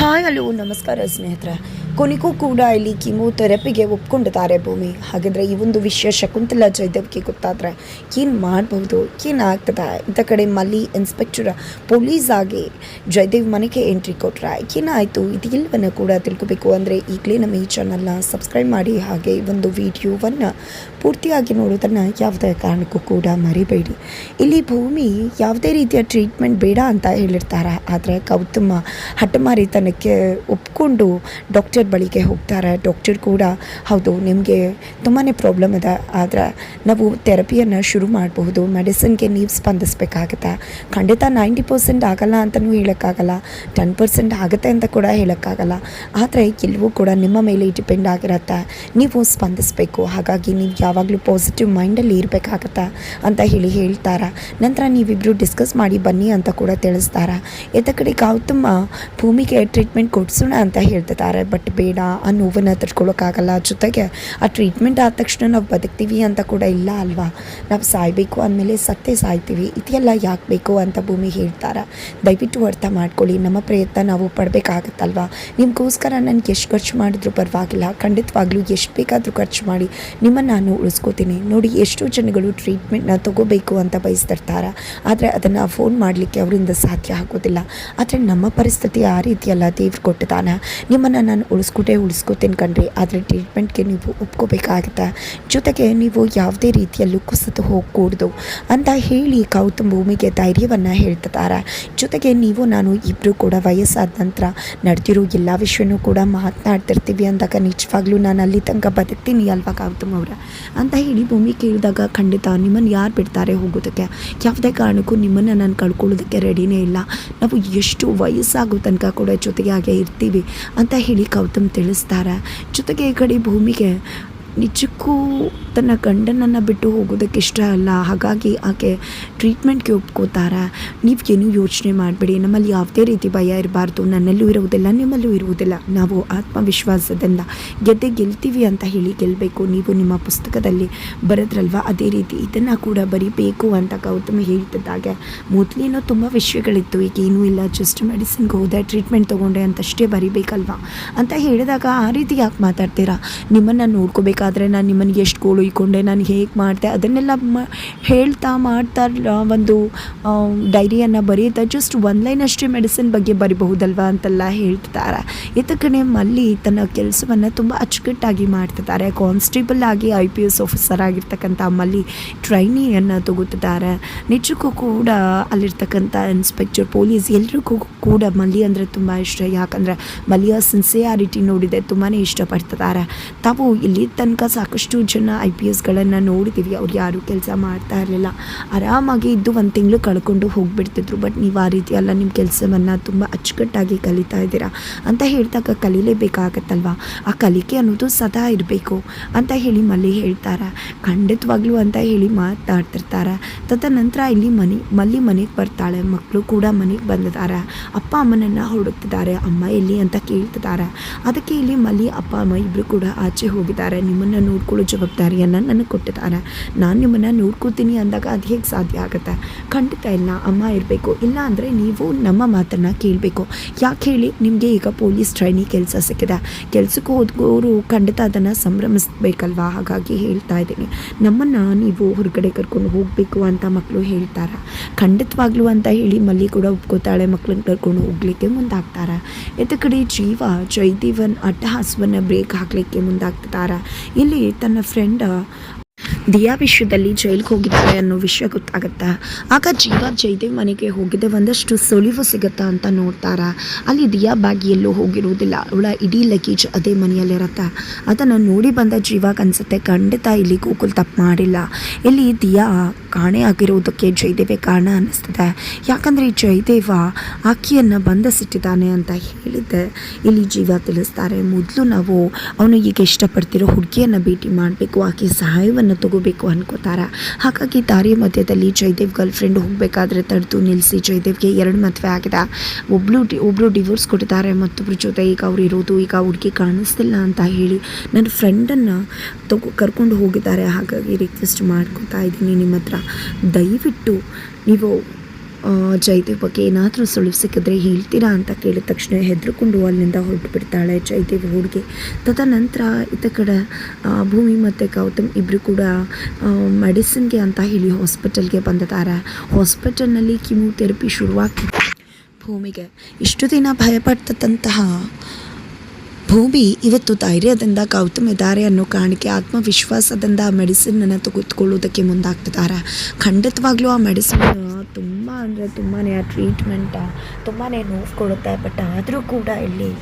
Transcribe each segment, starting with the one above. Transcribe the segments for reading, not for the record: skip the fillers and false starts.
Hi hello ನಮಸ್ಕಾರ ಸ್ನೇಹಿತರೆ. ಕೊನೆಗೂ ಕೂಡ ಇಲ್ಲಿ ಕೀಮೋಥೆರಪಿಗೆ ಒಪ್ಕೊಂಡಿದ್ದಾರೆ ಭೂಮಿ. ಹಾಗಾದರೆ ಈ ಒಂದು ವಿಷಯ ಶಕುಂತಲಾ ಜಯದೇವ್ಗೆ ಗೊತ್ತಾದರೆ ಏನು ಮಾಡ್ಬೋದು, ಏನಾಗ್ತದೆ? ಇಂಥ ಕಡೆ ಮಲ್ಲಿ ಇನ್ಸ್ಪೆಕ್ಟರ್ ಪೊಲೀಸ್ ಆಗಿ ಜಯದೇವ್ ಮನೆಗೆ ಎಂಟ್ರಿ ಕೊಟ್ಟರೆ ಏನಾಯಿತು, ಇದೆಲ್ಲವನ್ನು ಕೂಡ ತಿಳ್ಕೊಬೇಕು ಅಂದರೆ ಈಗಲೇ ನಮ್ಮ ಈ ಚಾನಲ್ನ ಸಬ್ಸ್ಕ್ರೈಬ್ ಮಾಡಿ. ಹಾಗೆ ಈ ಒಂದು ವಿಡಿಯೋವನ್ನು ಪೂರ್ತಿಯಾಗಿ ನೋಡೋದನ್ನು ಯಾವುದೇ ಕಾರಣಕ್ಕೂ ಕೂಡ ಮರಿಬೇಡಿ. ಇಲ್ಲಿ ಭೂಮಿ ಯಾವುದೇ ರೀತಿಯ ಟ್ರೀಟ್ಮೆಂಟ್ ಬೇಡ ಅಂತ ಹೇಳಿರ್ತಾರೆ, ಆದರೆ ಗೌತಮ ಹಠಮಾರಿತನಕ್ಕೆ ಒಪ್ಕೊಂಡು ಡಾಕ್ಟರ್ ಬಳಿಗೆ ಹೋಗ್ತಾರೆ. ಡಾಕ್ಟರ್ ಕೂಡ ಹೌದು ನಿಮಗೆ ತುಂಬಾ ಪ್ರಾಬ್ಲಮ್ ಇದೆ, ಆದರೆ ನಾವು ಥೆರಪಿಯನ್ನು ಶುರು ಮಾಡಬಹುದು, ಮೆಡಿಸಿನ್ಗೆ ನೀವು ಸ್ಪಂದಿಸಬೇಕಾಗತ್ತೆ. ಖಂಡಿತ 90% ಆಗಲ್ಲ ಅಂತಲೂ ಹೇಳೋಕ್ಕಾಗಲ್ಲ, 10% ಆಗುತ್ತೆ ಅಂತ ಕೂಡ ಹೇಳೋಕ್ಕಾಗಲ್ಲ. ಆದರೆ ಎಲ್ಲವೂ ಕೂಡ ನಿಮ್ಮ ಮೇಲೆ ಡಿಪೆಂಡ್ ಆಗಿರುತ್ತೆ, ನೀವು ಸ್ಪಂದಿಸಬೇಕು. ಹಾಗಾಗಿ ನೀವು ಯಾವಾಗಲೂ ಪಾಸಿಟಿವ್ ಮೈಂಡಲ್ಲಿ ಇರಬೇಕಾಗತ್ತೆ ಅಂತ ಹೇಳ್ತಾರೆ. ನಂತರ ನೀವಿಬ್ಬರು ಡಿಸ್ಕಸ್ ಮಾಡಿ ಬನ್ನಿ ಅಂತ ಕೂಡ ತಿಳಿಸ್ತಾರೆ. ಎತ್ತ ಕಡೆ ಗೌತಮ ಭೂಮಿಗೆ ಟ್ರೀಟ್ಮೆಂಟ್ ಕೊಡಿಸೋಣ ಅಂತ ಹೇಳ್ತಿದ್ದಾರೆ, ಬಟ್ ಬೇಡ, ಆ ನೋವನ್ನು ತಡ್ಕೊಳ್ಳೋಕ್ಕಾಗಲ್ಲ. ಜೊತೆಗೆ ಆ ಟ್ರೀಟ್ಮೆಂಟ್ ಆದ ತಕ್ಷಣ ನಾವು ಬದುಕ್ತೀವಿ ಅಂತ ಕೂಡ ಇಲ್ಲ ಅಲ್ವಾ, ನಾವು ಸಾಯಬೇಕು ಅಂದಮೇಲೆ ಸತ್ತೇ ಸಾಯ್ತೀವಿ, ಇದೆಲ್ಲ ಯಾಕೆ ಬೇಕು ಅಂತ ಭೂಮಿ ಹೇಳ್ತಾರೆ. ದಯವಿಟ್ಟು ಅರ್ಥ ಮಾಡ್ಕೊಳ್ಳಿ, ನಮ್ಮ ಪ್ರಯತ್ನ ನಾವು ಪಡಬೇಕಾಗತ್ತಲ್ವ. ನಿಮಗೋಸ್ಕರ ನನಗೆ ಎಷ್ಟು ಖರ್ಚು ಮಾಡಿದ್ರೂ ಪರವಾಗಿಲ್ಲ, ಖಂಡಿತವಾಗ್ಲೂ ಎಷ್ಟು ಬೇಕಾದರೂ ಖರ್ಚು ಮಾಡಿ ನಿಮ್ಮನ್ನು ನಾನು ಉಳಿಸ್ಕೋತೀನಿ. ನೋಡಿ, ಎಷ್ಟೋ ಜನಗಳು ಟ್ರೀಟ್ಮೆಂಟ್ನ ತೊಗೋಬೇಕು ಅಂತ ಬಯಸ್ತಿರ್ತಾರೆ, ಆದರೆ ಅದನ್ನು ಅಫೋರ್ಡ್ ಮಾಡಲಿಕ್ಕೆ ಅವರಿಂದ ಸಾಧ್ಯ ಆಗೋದಿಲ್ಲ. ಆದರೆ ನಮ್ಮ ಪರಿಸ್ಥಿತಿ ಆ ರೀತಿಯಲ್ಲ, ದೇವ್ರು ಕೊಟ್ಟಿದ್ದಾನೆ. ನಿಮ್ಮನ್ನು ನಾನು ಉಳಿಸ್ಕೋತೀನಿ ಕಣ್ರಿ, ಆದರೆ ಟ್ರೀಟ್ಮೆಂಟ್ಗೆ ನೀವು ಒಪ್ಕೋಬೇಕಾಗುತ್ತೆ. ಜೊತೆಗೆ ನೀವು ಯಾವುದೇ ರೀತಿಯಲ್ಲೂ ಕುಸಿದು ಹೋಗಕೂಡ್ದು ಅಂತ ಹೇಳಿ ಗೌತಮ್ ಭೂಮಿಗೆ ಧೈರ್ಯವನ್ನು ಹೇಳ್ತಿದ್ದಾರೆ. ಜೊತೆಗೆ ನೀವು ನಾನು ಇಬ್ಬರು ಕೂಡ ವಯಸ್ಸಾದ ನಂತರ ನಡೆದಿರೋ ಎಲ್ಲ ವಿಷಯನೂ ಕೂಡ ಮಾತನಾಡ್ತಿರ್ತೀವಿ ಅಂದಾಗ ನಿಜವಾಗ್ಲೂ ನಾನು ಅಲ್ಲಿ ತನಕ ಬದುಕ್ತೀನಿ ಅಲ್ವಾ ಗೌತಮ್ ಅವರ ಅಂತ ಹೇಳಿ ಭೂಮಿ ಕೇಳಿದಾಗ, ಖಂಡಿತ ನಿಮ್ಮನ್ನು ಯಾರು ಬಿಡ್ತಾರೆ ಹೋಗೋದಕ್ಕೆ, ಯಾವುದೇ ಕಾರಣಕ್ಕೂ ನಿಮ್ಮನ್ನು ನಾನು ಕಳ್ಕೊಳ್ಳೋದಕ್ಕೆ ರೆಡಿನೇ ಇಲ್ಲ, ನಾವು ಎಷ್ಟು ವಯಸ್ಸಾಗೋ ತನಕ ಕೂಡ ಜೊತೆಗೆ ಹಾಗೆ ಇರ್ತೀವಿ ಅಂತ ಹೇಳಿ ಗೌತಮ್ ತಿಳಿಸ್ತಾರೆ. ಜೊತೆಗೆ ಈ ಕಡೆ ಭೂಮಿಗೆ ನಿಜಕ್ಕೂ ತನ್ನ ಗಂಡನನ್ನು ಬಿಟ್ಟು ಹೋಗೋದಕ್ಕೆ ಇಷ್ಟ ಅಲ್ಲ, ಹಾಗಾಗಿ ಆಕೆ ಟ್ರೀಟ್ಮೆಂಟ್ಗೆ ಒಪ್ಕೋತಾರೆ. ನೀವೇನು ಯೋಚನೆ ಮಾಡಬೇಡಿ, ನಮ್ಮಲ್ಲಿ ಯಾವುದೇ ರೀತಿ ಭಯ ಇರಬಾರ್ದು, ನನ್ನಲ್ಲೂ ಇರುವುದಿಲ್ಲ, ನಿಮ್ಮಲ್ಲೂ ಇರುವುದಿಲ್ಲ. ನಾವು ಆತ್ಮವಿಶ್ವಾಸದಿಂದ ಗೆಲ್ತೀವಿ ಅಂತ ಹೇಳಿ ಗೆಲ್ಲಬೇಕು. ನೀವು ನಿಮ್ಮ ಪುಸ್ತಕದಲ್ಲಿ ಬರೆದ್ರಲ್ವ, ಅದೇ ರೀತಿ ಇದನ್ನು ಕೂಡ ಬರಿಬೇಕು ಅಂತ ಗೌತಮ್ ಹೇಳ್ತಿದ್ದಾಗೆ, ಮೊದಲೇನೋ ತುಂಬ ವಿಷಯಗಳಿತ್ತು, ಈಗ ಏನೂ ಇಲ್ಲ, ಜಸ್ಟ್ ಮೆಡಿಸಿನ್ಗೆ ಹೋದೆ, ಟ್ರೀಟ್ಮೆಂಟ್ ತೊಗೊಂಡೆ ಅಂತಷ್ಟೇ ಬರಿಬೇಕಲ್ವ ಅಂತ ಹೇಳಿದಾಗ, ಆ ರೀತಿ ಯಾಕೆ ಮಾತಾಡ್ತೀರಾ? ನಿಮ್ಮನ್ನು ನೋಡ್ಕೋಬೇಕಾದ್ರೆ ನಾನು ನಿಮ್ಮನ್ನು ಎಷ್ಟು ಗೋಳು ಇಕ್ಕೊಂಡೆ, ನಾನು ಹೇಗೆ ಮಾಡಿದೆ ಅದನ್ನೆಲ್ಲ ಹೇಳ್ತಾ ಮಾಡ್ತಾ ಒಂದು ಡೈರಿಯನ್ನು ಬರೀತಾ ಜಸ್ಟ್ ಒಂದು ಲೈನ್ ಅಷ್ಟೇ ಮೆಡಿಸಿನ್ ಬಗ್ಗೆ ಬರಿಬಹುದಲ್ವ ಅಂತೆಲ್ಲ ಹೇಳ್ತಿದ್ದಾರೆ. ಕಡೆ ಮಲ್ಲಿ ತನ್ನ ಕೆಲಸವನ್ನು ತುಂಬ ಅಚ್ಚುಕಟ್ಟಾಗಿ ಮಾಡ್ತಿದ್ದಾರೆ. ಕಾನ್ಸ್ಟೇಬಲ್ ಆಗಿ IPS ಆಫೀಸರ್ ಆಗಿರ್ತಕ್ಕಂಥ ಮಲ್ಲಿ ಟ್ರೈನಿಯನ್ನು ತಗೋತಿದ್ದಾರೆ. ನಿಜಕ್ಕೂ ಕೂಡ ಅಲ್ಲಿರ್ತಕ್ಕಂಥ ಇನ್ಸ್ಪೆಕ್ಟರ್ ಪೊಲೀಸ್ ಎಲ್ರಿಗೂ ಕೂಡ ಮಲ್ಲಿ ಅಂದರೆ ತುಂಬ ಇಷ್ಟ. ಯಾಕಂದರೆ ಮಲ್ಲಿಯ ಸಿನ್ಸಿಯಾರಿಟಿ ನೋಡಿದೆ ತುಂಬಾ ಇಷ್ಟಪಡ್ತಿದ್ದಾರೆ. ತಾವು ಇಲ್ಲಿ ತನಕ ಸಾಕಷ್ಟು ಜನ IPSಗಳನ್ನು ನೋಡಿದ್ದೀವಿ, ಅವ್ರು ಯಾರೂ ಕೆಲಸ ಮಾಡ್ತಾ ಇರಲಿಲ್ಲ, ಆರಾಮಾಗಿ ಇದ್ದು 1 ತಿಂಗಳು ಕಳ್ಕೊಂಡು ಹೋಗಿಬಿಡ್ತಿದ್ರು. ಬಟ್ ನೀವು ಆ ರೀತಿ ಅಲ್ಲ, ನಿಮ್ಮ ಕೆಲಸವನ್ನು ತುಂಬ ಅಚ್ಚುಕಟ್ಟಾಗಿ ಕಲಿತಾ ಇದ್ದೀರಾ ಅಂತ ಹೇಳಿದಾಗ ಕಲೀಲೇಬೇಕಾಗತ್ತಲ್ವ, ಆ ಕಲಿಕೆ ಅನ್ನೋದು ಸದಾ ಇರಬೇಕು ಅಂತ ಹೇಳಿ ಮಲ್ಲಿ ಹೇಳ್ತಾರೆ. ಖಂಡಿತವಾಗ್ಲೂ ಅಂತ ಹೇಳಿ ಮಾತಾಡ್ತಿರ್ತಾರೆ. ತದನಂತರ ಇಲ್ಲಿ ಮಲ್ಲಿ ಮನೆಗೆ ಬರ್ತಾಳೆ, ಮಕ್ಕಳು ಕೂಡ ಮನೆಗೆ ಬಂದಿದ್ದಾರೆ, ಅಪ್ಪ ಅಮ್ಮನನ್ನು ಹುಡುಕ್ತಿದ್ದಾರೆ, ಅಮ್ಮ ಎಲ್ಲಿ ಅಂತ ಕೇಳ್ತಿದ್ದಾರೆ. ಅದಕ್ಕೆ ಇಲ್ಲಿ ಮಲ್ಲಿ ಅಪ್ಪ ಅಮ್ಮ ಇಬ್ಬರು ಕೂಡ ಆಚೆ ಹೋಗಿದ್ದಾರೆ, ನಿಮ್ಮನ್ನು ನೋಡ್ಕೊಳ್ಳೋ ಜವಾಬ್ದಾರಿಯನ್ನು ನನಗೆ ಕೊಟ್ಟಿದ್ದಾರೆ, ನಾನು ನಿಮ್ಮನ್ನು ನೋಡ್ಕೋತೀನಿ ಅಂದಾಗ ಅದು ಹೇಗೆ ಸಾಧ್ಯ ಆಗುತ್ತೆ? ಖಂಡಿತ ಇಲ್ಲ, ಅಮ್ಮ ಇರಬೇಕು, ಇಲ್ಲ ಅಂದರೆ ನೀವು ನಮ್ಮ ಮಾತನ್ನು ಕೇಳಬೇಕು. ಯಾಕೆ ಹೇಳಿ, ನಿಮಗೆ ಈಗ ಪೊಲೀಸ್ ಟ್ರೈನಿಂಗ್ ಕೆಲಸ ಸಿಕ್ಕಿದೆ, ಕೆಲಸಕ್ಕೆ ಹೋದವರು ಖಂಡಿತ ಅದನ್ನು ಸಂಭ್ರಮಿಸಬೇಕಲ್ವಾ, ಹಾಗಾಗಿ ಹೇಳ್ತಾ ಇದ್ದೀನಿ, ನಮ್ಮನ್ನು ನೀವು ಹೊರಗಡೆ ಕರ್ಕೊಂಡು ಹೋಗಬೇಕು ಅಂತ ಮಕ್ಕಳು ಹೇಳ್ತಾರೆ. ಖಂಡಿತವಾಗ್ಲೂ ಅಂತ ಹೇಳಿ ಮಲ್ಲಿ ಕೂಡ ಒಪ್ಕೋತಾಳೆ, ಮಕ್ಕಳನ್ನ ಕರ್ಕೊಂಡು ಹೋಗಲಿಕ್ಕೆ ಮುಂದಾಗ್ತಾರೆ. ಕಡೆ ಜೀವ ಜಯದೇವನ್ ಅಟ್ಟಹಾಸವನ್ನು ಬ್ರೇಕ್ ಹಾಕಲಿಕ್ಕೆ ಮುಂದಾಗ್ತಿದ್ದಾರೆ. ಇಲ್ಲಿ ತನ್ನ ಫ್ರೆಂಡ್ ದಿಯಾ ವಿಷಯದಲ್ಲಿ ಜೈಲಿಗೆ ಹೋಗಿದ್ದಾರೆ ಅನ್ನೋ ವಿಷಯ ಗೊತ್ತಾಗುತ್ತೆ. ಆಗ ಜೀವ ಜಯದೇವ್ ಮನೆಗೆ ಹೋಗಿದ್ದೆ, ಒಂದಷ್ಟು ಸುಳಿವು ಸಿಗುತ್ತಾ ಅಂತ ನೋಡ್ತಾರೆ. ಅಲ್ಲಿ ದಿಯಾ ಬ್ಯಾಗ್ ಎಲ್ಲೂ ಹೋಗಿರುವುದಿಲ್ಲ, ಅವಳ ಇಡೀ ಲಗೇಜ್ ಅದೇ ಮನೆಯಲ್ಲಿರುತ್ತೆ. ಅದನ್ನು ನೋಡಿ ಬಂದ ಜೀವಾಗ ಅನಿಸುತ್ತೆ, ಖಂಡಿತ ಇಲ್ಲಿ ಗೋಕುಲ್ ತಪ್ಪು ಮಾಡಿಲ್ಲ, ಇಲ್ಲಿ ದಿಯಾ ಕಾಣೆ ಆಗಿರುವುದಕ್ಕೆ ಜಯದೇವೇ ಕಾರಣ ಅನ್ನಿಸ್ತದೆ. ಯಾಕಂದರೆ ಜಯದೇವ ಆಕೆಯನ್ನು ಬಂಧಿಸಿಟ್ಟಿದ್ದಾನೆ ಅಂತ ಹೇಳಿದ್ದೆ ಇಲ್ಲಿ ಜೀವ ತಿಳಿಸ್ತಾರೆ. ಮೊದಲು ನಾವು ಅವನು ಈಗ ಇಷ್ಟಪಡ್ತಿರೋ ಹುಡುಗಿಯನ್ನು ಭೇಟಿ ಮಾಡಬೇಕು, ಆಕೆ ಸಹಾಯವನ್ನು ತಗೋಬೇಕು ಅನ್ಕೋತಾರೆ. ಹಾಗಾಗಿ ದಾರಿಯ ಮಧ್ಯದಲ್ಲಿ ಜಯದೇವ್ ಗರ್ಲ್ ಫ್ರೆಂಡ್ ಹೋಗಬೇಕಾದ್ರೆ ತಡೆದು ನಿಲ್ಲಿಸಿ, ಜಯದೇವ್ಗೆ 2 ಮದುವೆ ಆಗಿದೆ, ಒಬ್ಬರು ಡಿವೋರ್ಸ್ ಕೊಟ್ಟಿದ್ದಾರೆ, ಮತ್ತೊಬ್ಬರ ಜೊತೆ ಈಗ ಅವ್ರು ಇರೋದು, ಈಗ ಹುಡುಗಿ ಕಾಣಿಸ್ತಿಲ್ಲ ಅಂತ ಹೇಳಿ ನನ್ನ ಫ್ರೆಂಡನ್ನು ಕರ್ಕೊಂಡು ಹೋಗಿದ್ದಾರೆ. ಹಾಗಾಗಿ ರಿಕ್ವೆಸ್ಟ್ ಮಾಡ್ಕೊತಾ ಇದ್ದೀನಿ ನಿಮ್ಮ ಹತ್ರ, ದಯವಿಟ್ಟು ನೀವು ಜಯದೇವ್ ಬಗ್ಗೆ ಏನಾದರೂ ಸುಳಿವು ಸಿಕ್ಕಿದ್ರೆ ಹೇಳ್ತೀರಾ ಅಂತ ಕೇಳಿದ ತಕ್ಷಣ ಹೆದರ್ಕೊಂಡು ಅಲ್ಲಿಂದ ಹೊರಟು ಬಿಡ್ತಾಳೆ ಜಯದೇವ್ ಹುಡುಗಿ. ತದನಂತರ ಈತ ಕಡೆ ಭೂಮಿ ಮತ್ತು ಗೌತಮ್ ಇಬ್ಬರು ಕೂಡ ಮೆಡಿಸಿನ್ಗೆ ಅಂತ ಹೇಳಿ ಹಾಸ್ಪಿಟಲ್ಗೆ ಬಂದಿದ್ದಾರೆ. ಹಾಸ್ಪಿಟಲ್ನಲ್ಲಿ ಕಿಮೋಥೆರಪಿ ಶುರುವಾಗಿ ಭೂಮಿಗೆ ಇಷ್ಟು ದಿನ ಭಯಪಡ್ತಂತಹ ಭೂಮಿ ಇವತ್ತು ಧೈರ್ಯದಿಂದ ಗೌತಮ್ ಇದ್ದಾರೆ ಅನ್ನೋ ಕಾರಣಕ್ಕೆ ಆತ್ಮವಿಶ್ವಾಸದಿಂದ ಮೆಡಿಸಿನನ್ನು ತೆಗೆದುಕೊಳ್ಳೋದಕ್ಕೆ ಮುಂದಾಗ್ತಿದ್ದಾರೆ. ಖಂಡಿತವಾಗ್ಲೂ ಆ ಮೆಡಿಸಿನ್ ತುಂಬ ಅಂದರೆ ತುಂಬಾ ಆ ಟ್ರೀಟ್ಮೆಂಟ್ ತುಂಬಾ ನೋವು ಕೊಡುತ್ತೆ. ಬಟ್ ಆದರೂ ಕೂಡ ಇಲ್ಲಿ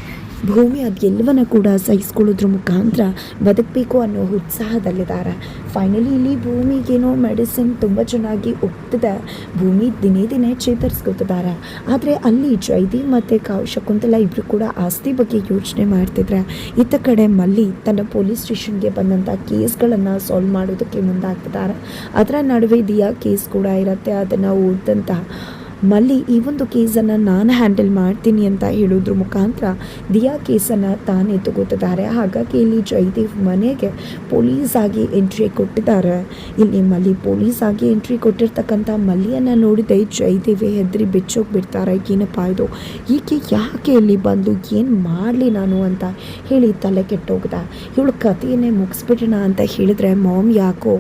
ಭೂಮಿ ಅದೆಲ್ಲವನ್ನ ಕೂಡ ಸಹಿಸ್ಕೊಳ್ಳೋದ್ರ ಮುಖಾಂತರ ಬದುಕಬೇಕು ಅನ್ನೋ ಉತ್ಸಾಹದಲ್ಲಿದ್ದಾರೆ. ಫೈನಲಿ ಇಲ್ಲಿ ಭೂಮಿಗೇನೋ ಮೆಡಿಸಿನ್ ತುಂಬ ಚೆನ್ನಾಗಿ ಒಪ್ತಿದೆ. ಭೂಮಿ ದಿನೇ ದಿನೇ ಚೇತರಿಸ್ಕೊತಿದ್ದಾರೆ. ಆದರೆ ಅಲ್ಲಿ ಜಯದೇವ್ ಮತ್ತು ಶಕುಂತಲಾ ಇಬ್ಬರು ಕೂಡ ಆಸ್ತಿ ಬಗ್ಗೆ ಯೋಚನೆ ಮಾಡ್ತಿದ್ರೆ ಇತ್ತ ಕಡೆ ಮಲ್ಲಿ ತನ್ನ ಪೊಲೀಸ್ ಸ್ಟೇಷನ್ಗೆ ಬಂದಂಥ ಕೇಸ್ಗಳನ್ನು ಸಾಲ್ವ್ ಮಾಡೋದಕ್ಕೆ ಮುಂದಾಗ್ತಿದ್ದಾರೆ. ಅದರ ನಡುವೆ ದಿಯಾ ಕೇಸ್ ಕೂಡ ಇರುತ್ತೆ. ಅದನ್ನು ಓದಿದಂಥ ಮಲ್ಲಿ ಈ ಒಂದು ಕೇಸನ್ನು ನಾನು ಹ್ಯಾಂಡಲ್ ಮಾಡ್ತೀನಿ ಅಂತ ಹೇಳೋದ್ರ ಮುಖಾಂತರ ದಿಯಾ ಕೇಸನ್ನು ತಾನೇ ತಗೋತಿದ್ದಾರೆ. ಹಾಗಾಗಿ ಇಲ್ಲಿ ಜಯದೇವ್ ಮನೆಗೆ ಪೊಲೀಸ್ ಆಗಿ ಎಂಟ್ರಿ ಕೊಟ್ಟಿದ್ದಾರೆ. ಇಲ್ಲಿ ಮಲ್ಲಿ ಪೊಲೀಸ್ ಆಗಿ ಎಂಟ್ರಿ ಕೊಟ್ಟಿರ್ತಕ್ಕಂಥ ಮಲ್ಲಿಯನ್ನು ನೋಡಿದೆ ಜಯದೇವಿ ಹೆದರಿ ಬಿಚ್ಚೋಗ್ಬಿಡ್ತಾರೆ. ಏನಪ್ಪ ಇದು, ಈಕೆ ಯಾಕೆ ಇಲ್ಲಿ ಬಂದು ಏನು ಮಾಡಲಿ ನಾನು ಅಂತ ಹೇಳಿ ತಲೆ ಕೆಟ್ಟೋಗ್ದ. ಇವಳು ಕಥೆಯನ್ನೇ ಮುಗಿಸ್ಬಿಡೋಣ ಅಂತ ಹೇಳಿದ್ರೆ ಮಾಮ್ ಯಾಕೋ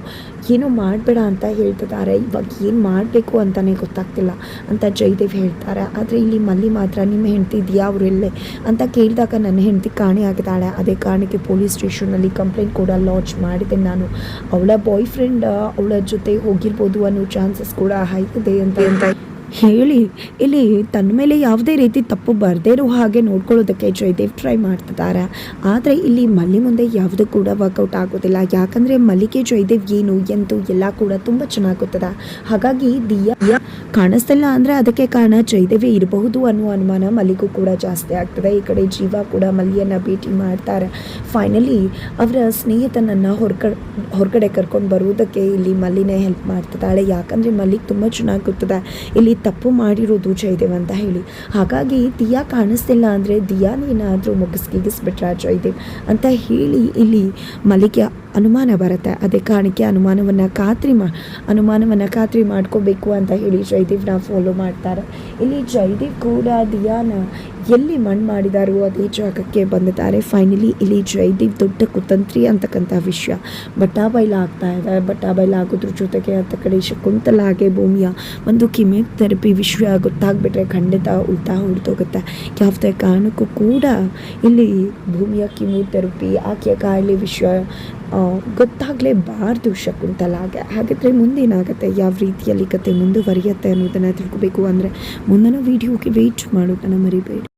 ಏನೂ ಮಾಡಬೇಡ ಅಂತ ಹೇಳ್ತಿದ್ದಾರೆ. ಇವಾಗ ಏನು ಮಾಡಬೇಕು ಅಂತಲೇ ಗೊತ್ತಾಗ್ತಿಲ್ಲ ಅಂತ ಜಯದೇವ್ ಹೇಳ್ತಾರೆ. ಆದರೆ ಇಲ್ಲಿ ಮಲ್ಲಿ ಮಾತ್ರ ನಿಮ್ಮ ಹೆಂಡತಿ ಇದೆಯಾ ಅವರೆಲ್ಲೇ ಅಂತ ಕೇಳಿದಾಗ ನನ್ನ ಹೆಂಡತಿ ಕಾಣೆ ಆಗಿದ್ದಾಳೆ. ಅದೇ ಕಾರಣಕ್ಕೆ ಪೊಲೀಸ್ ಸ್ಟೇಷನಲ್ಲಿ ಕಂಪ್ಲೇಂಟ್ ಕೂಡ ಲಾಂಚ್ ಮಾಡಿದೆ ನಾನು. ಅವಳ ಬಾಯ್ ಫ್ರೆಂಡ್ ಅವಳ ಜೊತೆ ಹೋಗಿರ್ಬೋದು ಅನ್ನೋ ಚಾನ್ಸಸ್ ಕೂಡ ಆಯ್ತದೆ ಅಂತ ಹೇಳಿ ಇಲ್ಲಿ ತನ್ನ ಮೇಲೆ ಯಾವುದೇ ರೀತಿ ತಪ್ಪು ಬರದೇ ಇರೋ ಹಾಗೆ ನೋಡ್ಕೊಳ್ಳೋದಕ್ಕೆ ಜಯದೇವ್ ಟ್ರೈ ಮಾಡ್ತಿದ್ದಾರೆ. ಆದರೆ ಇಲ್ಲಿ ಮಲ್ಲಿ ಮುಂದೆ ಯಾವುದೂ ಕೂಡ ವರ್ಕೌಟ್ ಆಗೋದಿಲ್ಲ. ಯಾಕಂದರೆ ಮಲ್ಲಿಗೆ ಜಯದೇವ್ ಏನು ಎಂದು ಎಲ್ಲ ಕೂಡ ತುಂಬ ಚೆನ್ನಾಗಿ ಗೊತ್ತದೆ. ಹಾಗಾಗಿ ದಿಯಾ ಕಾಣಿಸ್ತಿಲ್ಲ ಅಂದರೆ ಅದಕ್ಕೆ ಕಾರಣ ಜಯದೇವೇ ಇರಬಹುದು ಅನ್ನೋ ಅನುಮಾನ ಮಲ್ಲಿಗೂ ಕೂಡ ಜಾಸ್ತಿ ಆಗ್ತದೆ. ಈ ಕಡೆ ಜೀವ ಕೂಡ ಮಲ್ಲಿಯನ್ನು ಭೇಟಿ ಮಾಡ್ತಾರೆ. ಫೈನಲಿ ಅವರ ಸ್ನೇಹಿತನನ್ನು ಹೊರಗಡೆ ಕರ್ಕೊಂಡು ಬರುವುದಕ್ಕೆ ಇಲ್ಲಿ ಮಲ್ಲಿನೇ ಹೆಲ್ಪ್ ಮಾಡ್ತಿದ್ದಾಳೆ. ಯಾಕಂದರೆ ಮಲ್ಲಿಗೆ ತುಂಬ ಚೆನ್ನಾಗಿ ಗೊತ್ತದೆ ಇಲ್ಲಿ ತಪ್ಪು ಮಾಡಿರೋದು ಜಯದೇವ್ ಅಂತ ಹೇಳಿ. ಹಾಗಾಗಿ ದಿಯಾ ಕಾಣಿಸ್ತಿಲ್ಲ ಅಂದರೆ ದಿಯಾನೇನಾದರೂ ಮುಗಿಸ್ಬಿಟ್ರ ಜಯದೇವ್ ಅಂತ ಹೇಳಿ ಇಲ್ಲಿ ಮಲ್ಲಿಗೆ ಅನುಮಾನ ಬರುತ್ತೆ. ಅದೇ ಕಾರಣಕ್ಕೆ ಅನುಮಾನವನ್ನು ಖಾತ್ರಿ ಮಾಡ್ಕೋಬೇಕು ಅಂತ ಹೇಳಿ ಜಯದೇವ್ನ ಫಾಲೋ ಮಾಡ್ತಾರೆ. ಇಲ್ಲಿ ಜಯದೇವ್ ಕೂಡ ದಿಯಾನ ಎಲ್ಲಿ ಮಣ್ಣು ಮಾಡಿದಾರೋ ಅದೇ ಜಾಗಕ್ಕೆ ಬಂದಿದ್ದಾರೆ. ಫೈನಲಿ ಇಲ್ಲಿ ಜಯದೇವ್ ದೊಡ್ಡ ಕುತಂತ್ರಿ ಅಂತಕ್ಕಂಥ ವಿಷಯ ಬಟಾಬೈಲಾಗ್ತಾ ಇದೆ. ಬಟಾಬೈಲಾಗೋದ್ರ ಜೊತೆಗೆ ಅಂತ ಕಡೆ ಶಕುಂತಲಾಗೆ ಭೂಮಿಯ ಒಂದು ಕಿಮೋಥೆರಪಿ ವಿಷಯ ಗೊತ್ತಾಗ್ಬಿಟ್ರೆ ಖಂಡಿತ ಉಲ್ಟಾ ಹೊಡೆದೋಗುತ್ತೆ. ಯಾವುದೇ ಕಾರಣಕ್ಕೂ ಕೂಡ ಇಲ್ಲಿ ಭೂಮಿಯ ಕಿಮೋಥೆರಪಿ ಆಕೆಯ ಕಾಯಿಲೆ ವಿಷಯ ಗೊತ್ತಾಗಲೇಬಾರ್ದು ಶಕುಂತಲಾಗೆ. ಹಾಗಿದ್ರೆ ಮುಂದೇನಾಗುತ್ತೆ, ಯಾವ ರೀತಿಯಲ್ಲಿ ಕತೆ ಮುಂದುವರಿಯುತ್ತೆ ಅನ್ನೋದನ್ನು ತಿಳ್ಕೊಬೇಕು ಅಂದರೆ ಮುಂದಿನ ವೀಡಿಯೋಗೆ ವೆಯ್ಟ್ ಮಾಡೋದನ್ನು ಮರಿಬೇಡಿ.